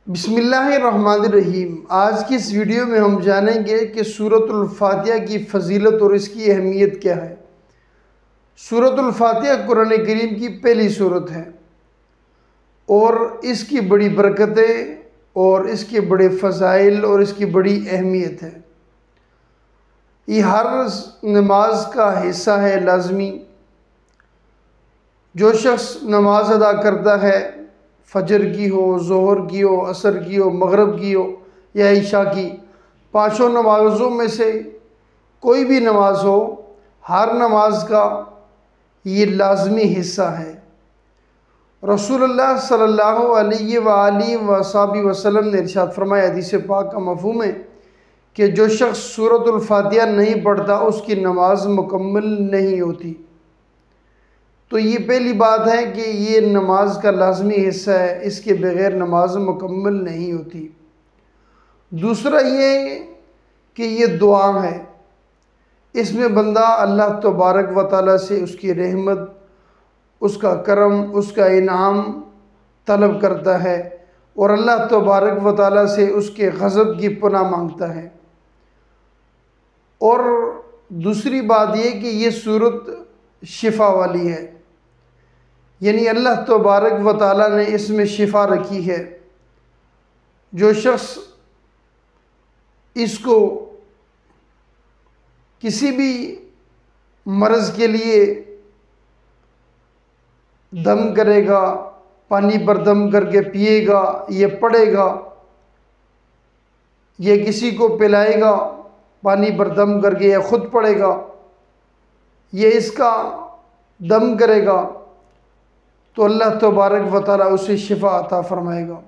بسم اللہ الرحمن الرحیم۔ آج کی اس ویڈیو میں ہم جانیں گے کہ سورۃ الفاتحہ کی فضیلت اور اس کی اہمیت کیا ہے۔ سورۃ الفاتحہ قرآن کریم کی پہلی سورت ہے اور اس کی بڑی برکتیں اور اس کے بڑے فضائل اور اس کی بڑی اہمیت ہے۔ یہ ہر نماز کا حصہ ہے لازمی۔ جو شخص نماز ادا کرتا ہے، فجر کی ہو، ظہر کی ہو، عصر کی ہو، مغرب کی ہو یا عشاء کی، پانچوں نمازوں میں سے کوئی بھی نماز ہو، ہر نماز کا یہ لازمی حصہ ہے۔ رسول اللہ صلی اللہ علیہ وآلہ وسلم نے ارشاد فرمایا، حدیث پاک کا مفہوم ہے کہ جو شخص سورۃ الفاتحہ نہیں پڑھتا اس کی نماز مکمل نہیں ہوتی۔ تو یہ پہلی بات ہے کہ یہ نماز کا لازمی حصہ ہے، اس کے بغیر نماز مکمل نہیں ہوتی۔ دوسرا یہ کہ یہ دعا ہے، اس میں بندہ اللہ تبارک و تعالیٰ سے اس کی رحمت، اس کا کرم، اس کا انعام طلب کرتا ہے اور اللہ تبارک و تعالیٰ سے اس کے غضب کی پناہ مانگتا ہے۔ اور دوسری بات یہ کہ یہ سورت شفا والی ہے، یعنی اللہ تبارک و تعالیٰ نے اس میں شفا رکھی ہے۔ جو شخص اس کو کسی بھی مرض کے لیے دم کرے گا، پانی پر دم کر کے پیے گا، یہ پڑھے گا، یہ کسی کو پلائے گا پانی پر دم کر کے، یا خود پڑھے گا، یہ اس کا دم کرے گا، تو اللہ تبارک و تعالیٰ اسے شفا عطا فرمائے گا۔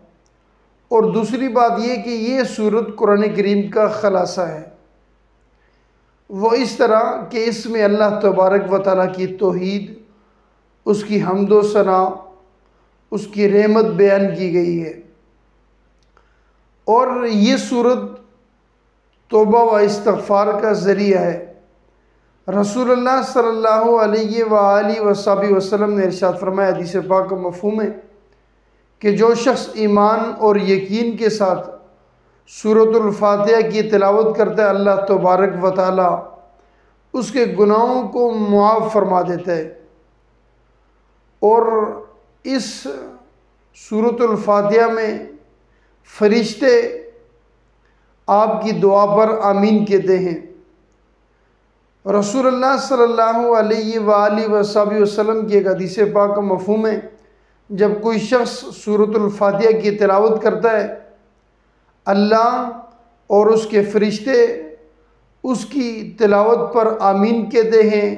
اور دوسری بات یہ کہ یہ سورت قرآن کریم کا خلاصہ ہے، وہ اس طرح کہ اس میں اللہ تبارک و تعالیٰ کی توحید، اس کی حمد و ثنا، اس کی رحمت بیان کی گئی ہے۔ اور یہ سورت توبہ و استغفار کا ذریعہ ہے۔ رسول اللہ صلی اللہ علیہ وآلہ وسلم نے ارشاد فرمایا، حدیث پاک کا مفہوم ہے کہ جو شخص ایمان اور یقین کے ساتھ سورۃ الفاتحہ کی تلاوت کرتا ہے، اللہ تبارک و تعالیٰ اس کے گناہوں کو معاف فرما دیتا ہے۔ اور اس سورۃ الفاتحہ میں فرشتے آپ کی دعا پر آمین کہتے ہیں۔ رسول اللہ صلی اللہ علیہ وآلہ وسلم کی ایک حدیث پاک کا مفہوم ہے، جب کوئی شخص سورۃ الفاتحہ کی تلاوت کرتا ہے، اللہ اور اس کے فرشتے اس کی تلاوت پر آمین کہتے ہیں،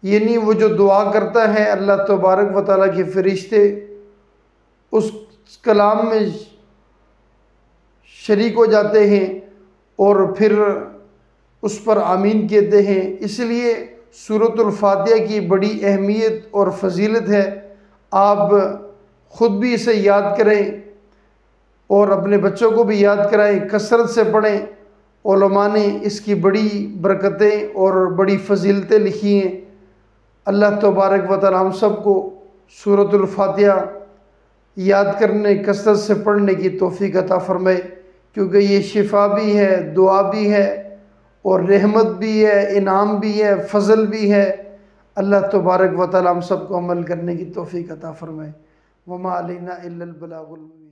یعنی وہ جو دعا کرتا ہے اللہ تبارک و تعالیٰ کے فرشتے اس کلام میں شریک ہو جاتے ہیں اور پھر اس پر آمین کہتے ہیں۔ اس لیے سورۃ الفاتحہ کی بڑی اہمیت اور فضیلت ہے۔ آپ خود بھی اسے یاد کریں اور اپنے بچوں کو بھی یاد کرائیں، کثرت سے پڑھیں۔ علماء نے اس کی بڑی برکتیں اور بڑی فضیلتیں لکھی ہیں۔ اللہ تبارک و تعالیٰ ہم سب کو سورۃ الفاتحہ یاد کرنے، کثرت سے پڑھنے کی توفیق عطا فرمائے، کیونکہ یہ شفا بھی ہے، دعا بھی ہے اور رحمت بھی ہے، انعام بھی ہے، فضل بھی ہے۔ اللہ تبارک و تعالیٰ ہم سب کو عمل کرنے کی توفیق عطا فرمائے۔ وما علینا الا البلاغ المبین۔